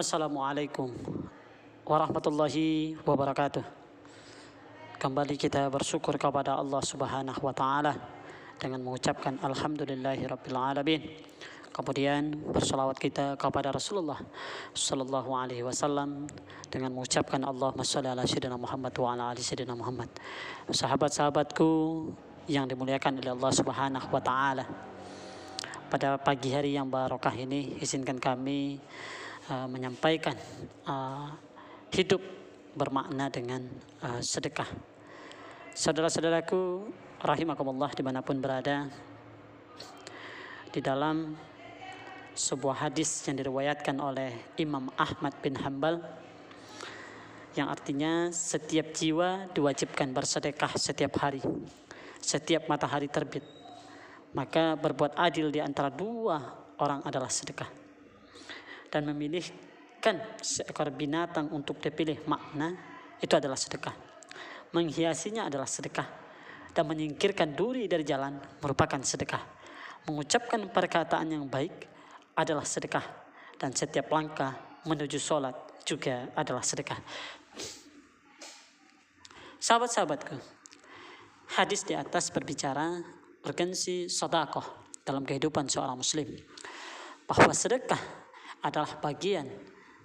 Assalamualaikum warahmatullahi wabarakatuh. Kembali kita bersyukur kepada Allah Subhanahu wa taala dengan mengucapkan alhamdulillahirabbil alamin. Kemudian bersalawat kita kepada Rasulullah sallallahu alaihi wasallam dengan mengucapkan Allahumma shalli ala sayyidina Muhammad wa ala ali sayyidina Muhammad. Sahabat-sahabatku yang dimuliakan oleh Allah Subhanahu wa taala. Pada pagi hari yang barokah ini izinkan kami menyampaikan hidup bermakna dengan sedekah. Saudara-saudaraku rahimakumullah dimanapun berada, di dalam sebuah hadis yang diriwayatkan oleh Imam Ahmad bin Hanbal yang artinya setiap jiwa diwajibkan bersedekah setiap hari, setiap matahari terbit, maka berbuat adil di antara dua orang adalah sedekah. Dan memilihkan seekor binatang untuk dipilih makna itu adalah sedekah. Menghiasinya adalah sedekah. Dan menyingkirkan duri dari jalan merupakan sedekah. Mengucapkan perkataan yang baik adalah sedekah. Dan setiap langkah menuju sholat juga adalah sedekah. Sahabat-sahabatku, hadis di atas berbicara urgensi sedekah dalam kehidupan seorang muslim. Bahwa sedekah adalah bagian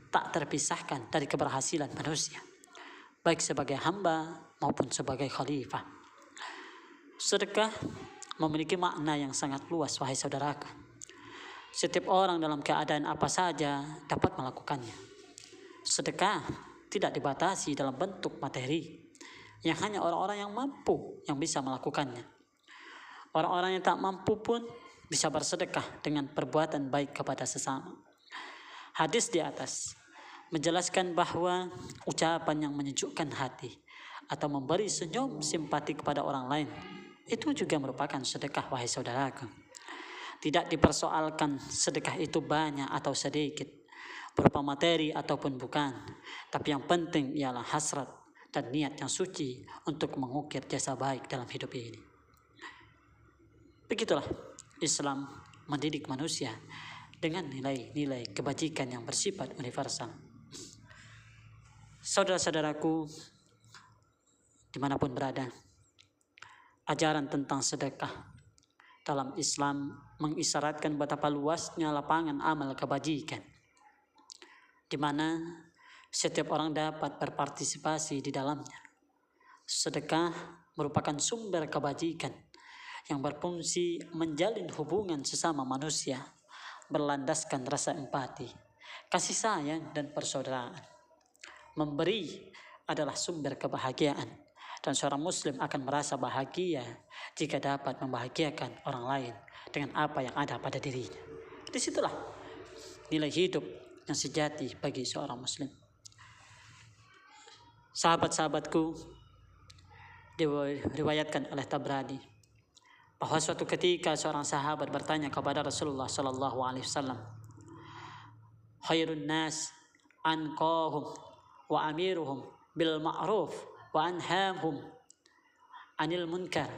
tak terpisahkan dari keberhasilan manusia, baik sebagai hamba maupun sebagai khalifah. Sedekah memiliki makna yang sangat luas, wahai saudaraku. Setiap orang dalam keadaan apa saja dapat melakukannya. Sedekah tidak dibatasi dalam bentuk materi, yang hanya orang-orang yang mampu yang bisa melakukannya. Orang-orang yang tak mampu pun bisa bersedekah dengan perbuatan baik kepada sesama. Hadis di atas menjelaskan bahwa ucapan yang menyejukkan hati atau memberi senyum simpati kepada orang lain itu juga merupakan sedekah, wahai saudaraku. Tidak dipersoalkan sedekah itu banyak atau sedikit, berupa materi ataupun bukan, tapi yang penting ialah hasrat dan niat yang suci untuk mengukir jasa baik dalam hidup ini. Begitulah Islam mendidik manusia dengan nilai-nilai kebajikan yang bersifat universal. Saudara-saudaraku dimanapun berada, ajaran tentang sedekah dalam Islam mengisyaratkan betapa luasnya lapangan amal kebajikan, di mana setiap orang dapat berpartisipasi di dalamnya. Sedekah merupakan sumber kebajikan yang berfungsi menjalin hubungan sesama manusia, berlandaskan rasa empati, kasih sayang dan persaudaraan. Memberi adalah sumber kebahagiaan, dan seorang muslim akan merasa bahagia jika dapat membahagiakan orang lain dengan apa yang ada pada dirinya. Disitulah nilai hidup yang sejati bagi seorang muslim. Sahabat-sahabatku, diriwayatkan oleh Tabrani bahwa suatu ketika seorang sahabat bertanya kepada Rasulullah sallallahu alaihi wasallam, khairun nas anqahum wa amiruhum bil ma'ruf wa anhahum anil munkar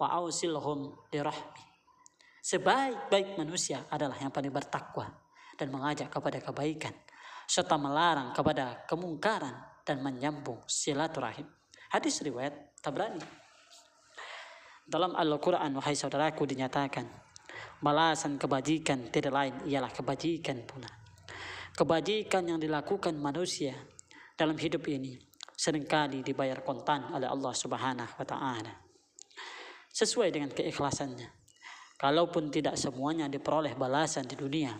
wa ausilhum dirahmi. Sebaik-baik manusia adalah yang paling bertakwa dan mengajak kepada kebaikan serta melarang kepada kemungkaran dan menyambung silaturahim. Hadis riwayat Tabrani. Dalam Al-Quran, wahai saudaraku, dinyatakan balasan kebajikan tidak lain ialah kebajikan pula. Kebajikan yang dilakukan manusia dalam hidup ini seringkali dibayar kontan oleh Allah Subhanahu wa taala sesuai dengan keikhlasannya. Kalaupun tidak semuanya diperoleh balasan di dunia,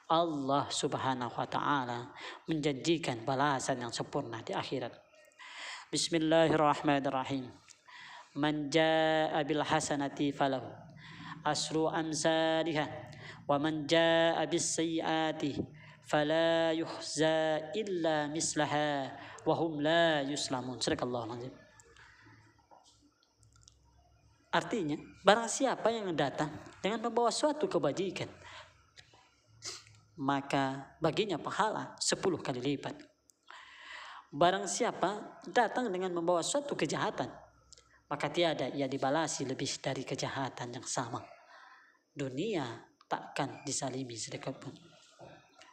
Allah Subhanahu wa taala menjanjikan balasan yang sempurna di akhirat. Bismillahirrahmanirrahim. Man jaa bil hasanati falahu asru amsalihha wa man jaa bis sayyiati fala yuhza illa mislaha wa hum la yuslamun. Sadaqallahul azim. Artinya, barang siapa yang datang dengan membawa suatu kebajikan, maka baginya pahala 10 kali lipat. Barang siapa datang dengan membawa suatu kejahatan, maka tiada ia dibalasi lebih dari kejahatan yang sama. Dunia takkan disalimi sedikit pun.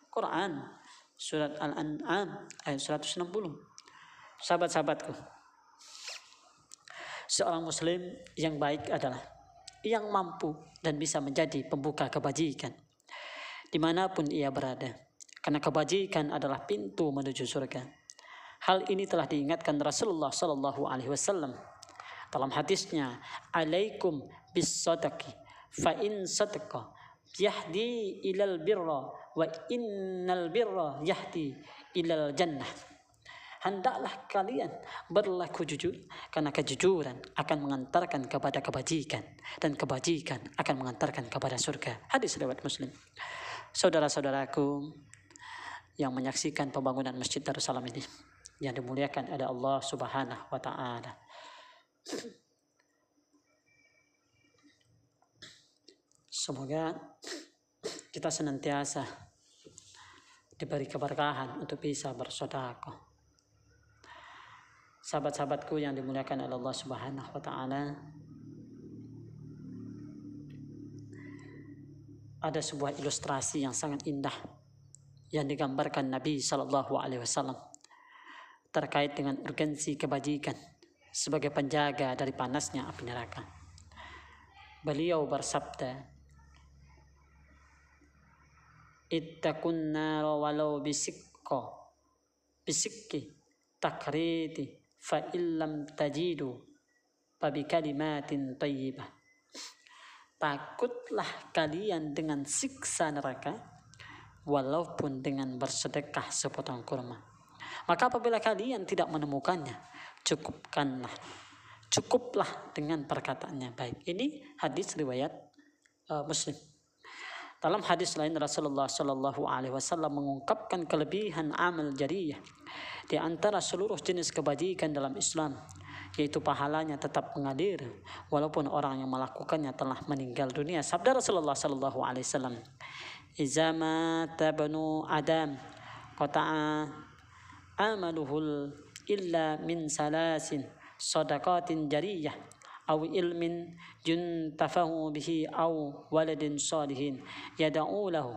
Quran Surat Al-An'am ayat 160. Sahabat-sahabatku, seorang muslim yang baik adalah yang mampu dan bisa menjadi pembuka kebajikan dimanapun ia berada, karena kebajikan adalah pintu menuju surga. Hal ini telah diingatkan Rasulullah Sallallahu Alaihi Wasallam dalam hadisnya, "Alaikum bis sadaqi, fa in sadaqa yahdi ilal birra, wa innal birra yahdi ilal jannah." Hendaklah kalian berlaku jujur, karena kejujuran akan mengantarkan kepada kebajikan, dan kebajikan akan mengantarkan kepada surga. Hadis riwayat Muslim. Saudara-saudaraku yang menyaksikan pembangunan Masjid Darussalam ini, yang dimuliakan oleh Allah Subhanahu wa Ta'ala, semoga kita senantiasa diberi keberkahan untuk bisa bersedekah. Sahabat-sahabatku yang dimuliakan oleh Allah Subhanahu wa Ta'ala, ada sebuah ilustrasi yang sangat indah yang digambarkan Nabi Sallallahu Alaihi Wasallam terkait dengan urgensi kebajikan sebagai penjaga dari panasnya api neraka. Beliau bersabda, "Ittaqun nar walau bisikki takriti fa illam tajidu fa bi kalimatin thayyibah." Takutlah kalian dengan siksa neraka walaupun dengan bersedekah sepotong kurma. Maka apabila kalian tidak menemukannya, cukuplah dengan perkataannya baik. Ini hadis riwayat Muslim. Dalam hadis lain, Rasulullah Shallallahu Alaihi Wasallam mengungkapkan kelebihan amal jariyah di antara seluruh jenis kebajikan dalam Islam, yaitu pahalanya tetap mengalir walaupun orang yang melakukannya telah meninggal dunia. Sabda Rasulullah Shallallahu Alaihi Wasallam, "Iza mata banu Adam qata'a amaluhul illa min salasin sadaqatin jariyah aw ilmin yuntafahu bihi aw waladin salihin yad'u lahu."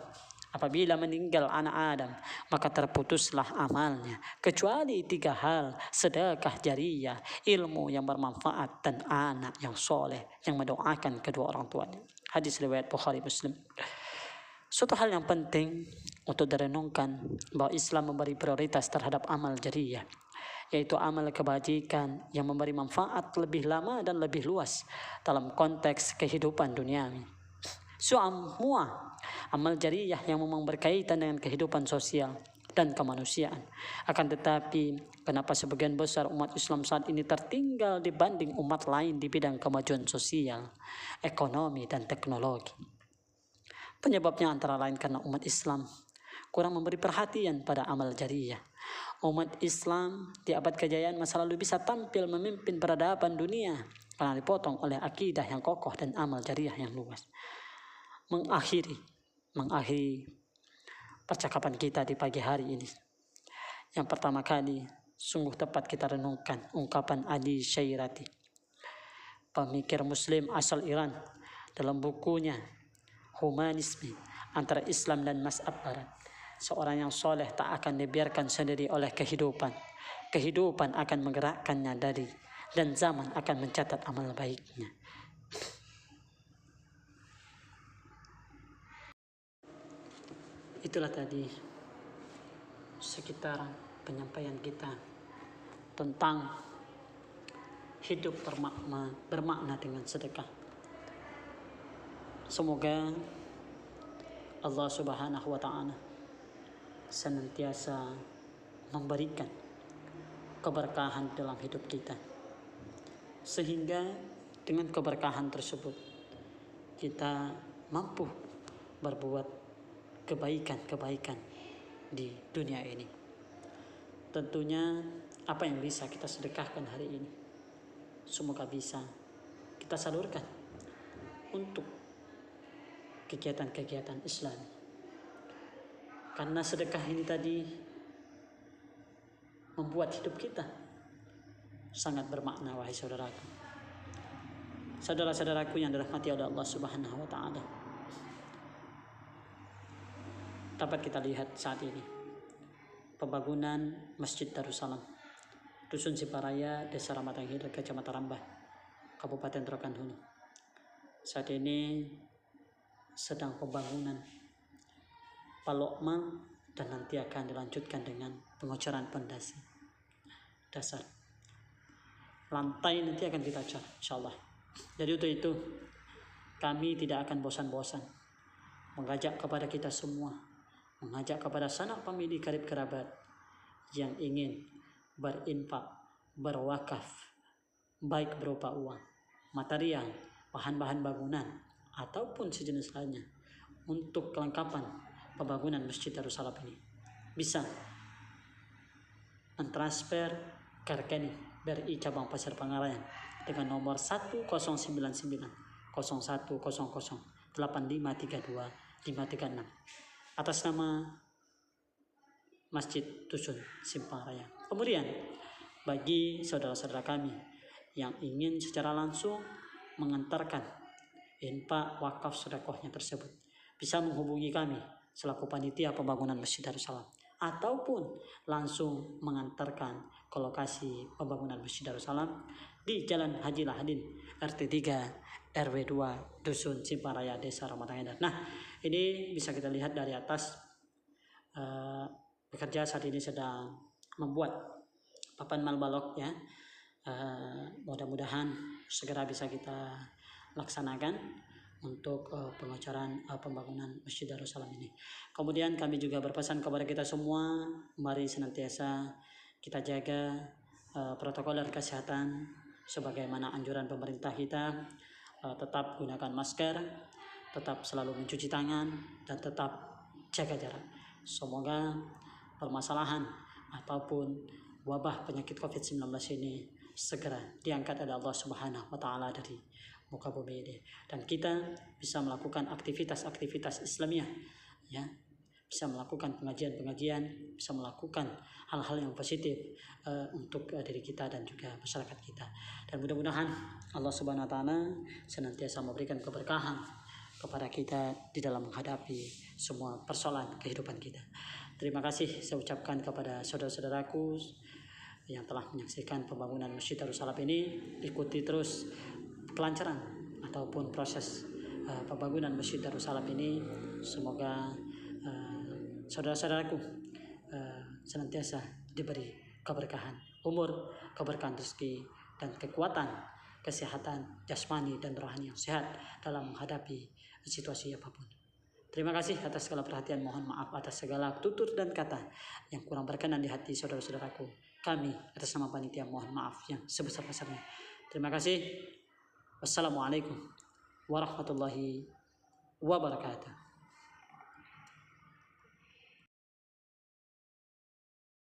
Apabila meninggal anak Adam, maka terputuslah amalnya kecuali 3 hal: sedekah jariyah, ilmu yang bermanfaat, dan anak yang soleh yang mendoakan kedua orang tuanya. Hadis riwayat Bukhari Muslim. Suatu hal yang penting untuk direnungkan bahwa Islam memberi prioritas terhadap amal jariyah, yaitu amal kebajikan yang memberi manfaat lebih lama dan lebih luas dalam konteks kehidupan duniawi. Semua amal jariyah yang memang berkaitan dengan kehidupan sosial dan kemanusiaan. Akan tetapi, kenapa sebagian besar umat Islam saat ini tertinggal dibanding umat lain di bidang kemajuan sosial, ekonomi, dan teknologi? Penyebabnya antara lain karena umat Islam kurang memberi perhatian pada amal jariyah. Umat Islam di abad kejayaan masa lalu bisa tampil memimpin peradaban dunia karena dipotong oleh akidah yang kokoh dan amal jariyah yang luas. Mengakhiri percakapan kita di pagi hari ini, yang pertama kali sungguh tepat kita renungkan ungkapan Ali Syairati, pemikir Muslim asal Iran, dalam bukunya Humanisme Antara Islam dan Mazhab Barat. Seorang yang soleh tak akan dibiarkan sendiri oleh kehidupan. Kehidupan akan menggerakkannya dan zaman akan mencatat amal baiknya. Itulah tadi sekitar penyampaian kita tentang hidup bermakna dengan sedekah. Semoga Allah Subhanahu wa Ta'ala senantiasa memberikan keberkahan dalam hidup kita, sehingga dengan keberkahan tersebut kita mampu berbuat kebaikan-kebaikan di dunia ini. Tentunya apa yang bisa kita sedekahkan hari ini, semoga bisa kita salurkan untuk kegiatan-kegiatan Islam. Karena sedekah ini tadi membuat hidup kita sangat bermakna, wahai saudaraku. Saudara-saudaraku yang dirahmati oleh Allah Subhanahu wa Ta'ala, dapat kita lihat saat ini pembangunan Masjid Darussalam, Dusun Ciparaya, Desa Ramatang Hilir, Kecamatan Rambah, Kabupaten Rokan Hulu. Saat ini sedang pembangunan palokmal dan nanti akan dilanjutkan dengan pengocoran pondasi dasar. Lantai nanti akan kita cat, insyaallah. Jadi untuk itu kami tidak akan bosan-bosan mengajak kepada kita semua, mengajak kepada sanak famili karib kerabat yang ingin berinfak, berwakaf, baik berupa uang, material, bahan-bahan bangunan, ataupun sejenis lainnya untuk kelengkapan pembangunan Masjid Darussalam ini, bisa mentransfer ke rekening BRI Cabang Pasir Pangarayan dengan nomor 1099 0100 8532 536 atas nama Masjid Dusun Ciparaya. Kemudian bagi saudara-saudara kami yang ingin secara langsung mengantarkan infak wakaf sedekahnya tersebut, bisa menghubungi kami selaku panitia pembangunan Masjid Darussalam, ataupun langsung mengantarkan ke lokasi pembangunan Masjid Darussalam di Jalan Haji Lahadin RT 3 RW 2 Dusun Ciparaya, Desa Ramatang Hilir. Nah, ini bisa kita lihat dari atas, bekerja saat ini sedang membuat papan malbalok ya. Mudah-mudahan segera bisa kita laksanakan untuk pengocoran pembangunan Masjid Darussalam ini. Kemudian kami juga berpesan kepada kita semua, mari senantiasa kita jaga protokol kesehatan sebagaimana anjuran pemerintah kita. Tetap gunakan masker, tetap selalu mencuci tangan, dan tetap jaga jarak. Semoga permasalahan ataupun wabah penyakit COVID-19 ini segera diangkat oleh Allah Subhanahu wa taala dari muka bumi ini, dan kita bisa melakukan aktivitas-aktivitas Islamiyah ya, bisa melakukan pengajian-pengajian, bisa melakukan hal-hal yang positif untuk diri kita dan juga masyarakat kita. Dan mudah-mudahan Allah Subhanahu wa taala senantiasa memberikan keberkahan kepada kita di dalam menghadapi semua persoalan kehidupan kita. Terima kasih saya ucapkan kepada saudara-saudaraku yang telah menyaksikan pembangunan Masjid Darussalam ini. Ikuti terus kelancaran ataupun proses pembangunan Masjid Darussalam ini. Semoga saudara-saudaraku senantiasa diberi keberkahan umur, keberkahan rezeki, dan kekuatan kesehatan jasmani dan rohani yang sehat dalam menghadapi situasi apapun. Terima kasih atas segala perhatian. Mohon maaf atas segala tutur dan kata yang kurang berkenan di hati saudara-saudaraku. Kami atas nama panitia mohon maaf yang sebesar-besarnya. Terima kasih. Wassalamualaikum warahmatullahi wabarakatuh.